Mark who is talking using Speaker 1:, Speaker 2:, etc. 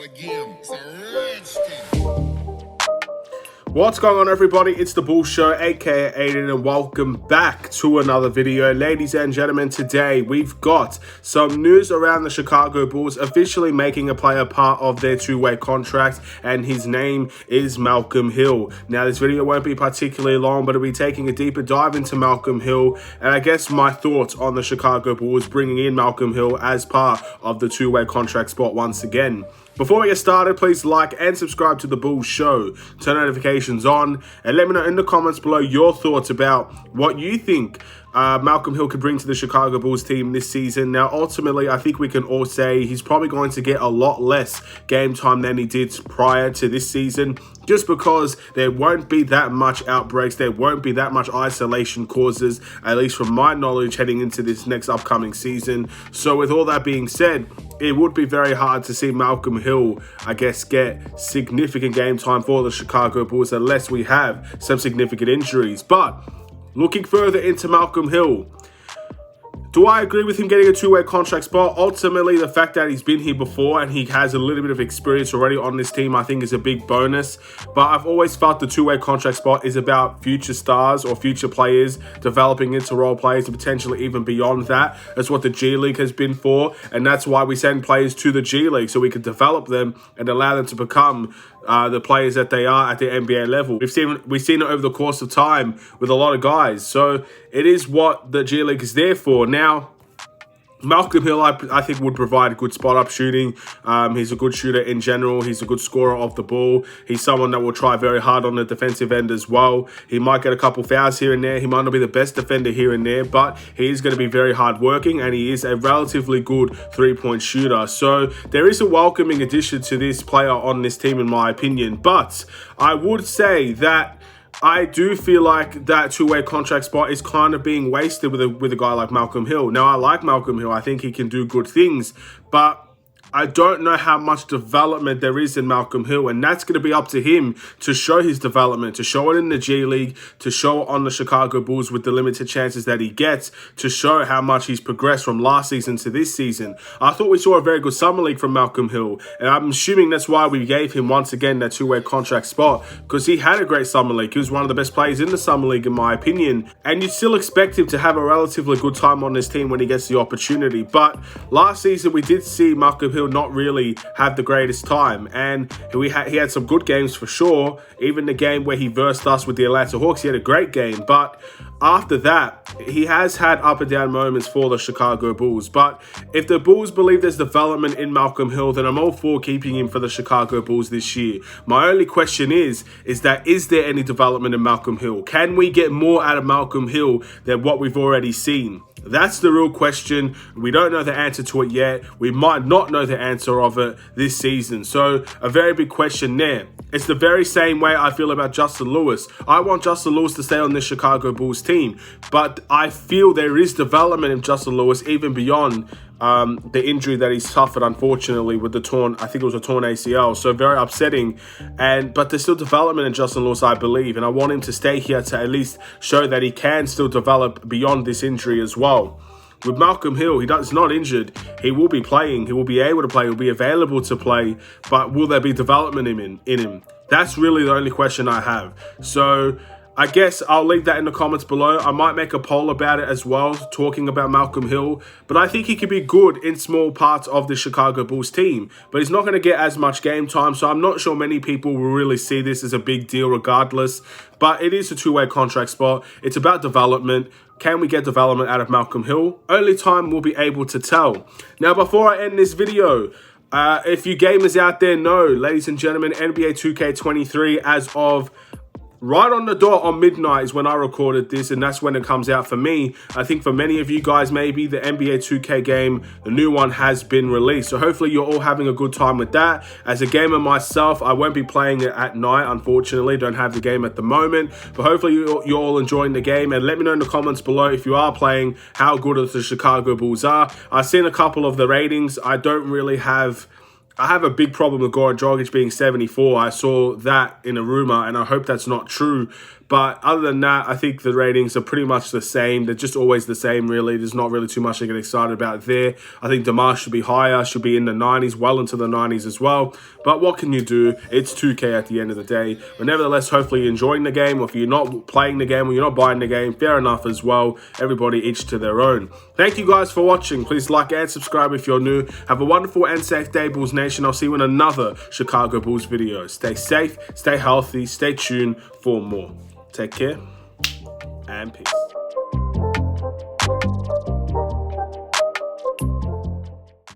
Speaker 1: start again. It's a redskin.
Speaker 2: What's going on, everybody? It's the Bull Show, aka Aidan, and welcome back to another video. Ladies and gentlemen, today we've got some news around the Chicago Bulls officially making a player part of their two-way contract, and his name is Malcolm Hill. Now, this video won't be particularly long, but it'll be taking a deeper dive into Malcolm Hill, and I guess my thoughts on the Chicago Bulls bringing in Malcolm Hill as part of the two-way contract spot once again. Before we get started, please like and subscribe to the Bulls Show, turn notifications on, and let me know in the comments below your thoughts about what you think Malcolm Hill could bring to the Chicago Bulls team this season. Now, ultimately, I think we can all say he's probably going to get a lot less game time than he did prior to this season, just because there won't be that much outbreaks, there won't be that much isolation causes, at least from my knowledge, heading into this next upcoming season. So with all that being said, it would be very hard to see Malcolm Hill, I guess, get significant game time for the Chicago Bulls unless we have some significant injuries. But looking further into Malcolm Hill, do I agree with him getting a two-way contract spot? Ultimately, the fact that he's been here before and he has a little bit of experience already on this team, I think is a big bonus. But I've always felt the two-way contract spot is about future stars or future players developing into role players and potentially even beyond that. That's what the G League has been for. And that's why we send players to the G League, so we can develop them and allow them to become the players that they are at the NBA level. We've seen it over the course of time with a lot of guys. So it is what the G League is there for. Now, Malcolm Hill, I think, would provide good spot-up shooting. He's a good shooter in general. He's a good scorer of the ball. He's someone that will try very hard on the defensive end as well. He might get a couple fouls here and there. He might not be the best defender here and there, but he is going to be very hard-working, and he is a relatively good three-point shooter. So there is a welcoming addition to this player on this team, in my opinion. But I would say that I do feel like that two-way contract spot is kind of being wasted with a guy like Malcolm Hill. Now, I like Malcolm Hill. I think he can do good things, but I don't know how much development there is in Malcolm Hill, and that's going to be up to him to show his development, to show it in the G League, to show it on the Chicago Bulls with the limited chances that he gets, to show how much he's progressed from last season to this season. I thought we saw a very good summer league from Malcolm Hill, and I'm assuming that's why we gave him once again that two-way contract spot, because he had a great summer league. He was one of the best players in the summer league, in my opinion, and you still expect him to have a relatively good time on this team when he gets the opportunity. But last season, we did see Malcolm Hill not really have the greatest time, and he had some good games for sure. Even the game where he versed us with the Atlanta Hawks, he had a great game, but after that, he has had up and down moments for the Chicago Bulls. But if the Bulls believe there's development in Malcolm Hill, then I'm all for keeping him for the Chicago Bulls this year. My only question is there any development in Malcolm Hill? Can we get more out of Malcolm Hill than what we've already seen? That's the real question. We don't know the answer to it yet. We might not know the answer of it this season. So a very big question there. It's the very same way I feel about Justin Lewis. I want Justin Lewis to stay on the Chicago Bulls team, but I feel there is development in Justin Lewis even beyond the injury that he suffered, unfortunately, with the torn, I think it was a torn ACL. So very upsetting. But there's still development in Justin Lewis, I believe. And I want him to stay here to at least show that he can still develop beyond this injury as well. With Malcolm Hill, he's not injured. He will be playing. He will be able to play. He'll be available to play. But will there be development in him? That's really the only question I have. So I guess I'll leave that in the comments below. I might make a poll about it as well, talking about Malcolm Hill. But I think he could be good in small parts of the Chicago Bulls team. But he's not going to get as much game time, so I'm not sure many people will really see this as a big deal regardless. But it is a two-way contract spot. It's about development. Can we get development out of Malcolm Hill? Only time will be able to tell. Now, before I end this video, if you gamers out there know, ladies and gentlemen, NBA 2K23 as of right on the dot on midnight is when I recorded this, and that's when it comes out for me. I think for many of you guys, maybe the NBA 2K game, the new one, has been released. So hopefully you're all having a good time with that. As a gamer myself, I won't be playing it at night, unfortunately. Don't have the game at the moment. But hopefully you're all enjoying the game. And let me know in the comments below if you are playing, how good the Chicago Bulls are. I've seen a couple of the ratings. I don't really have I have a big problem with Goran Dragic being 74. I saw that in a rumor, and I hope that's not true. But other than that, I think the ratings are pretty much the same. They're just always the same, really. There's not really too much to get excited about there. I think DeMar should be higher, should be in the 90s, well into the 90s as well. But what can you do? It's 2K at the end of the day. But nevertheless, hopefully you're enjoying the game. Or if you're not playing the game or you're not buying the game, fair enough as well. Everybody each to their own. Thank you guys for watching. Please like and subscribe if you're new. Have a wonderful and safe day, Bulls Nation. I'll see you in another Chicago Bulls video. Stay safe, stay healthy, stay tuned for more. Take care and peace.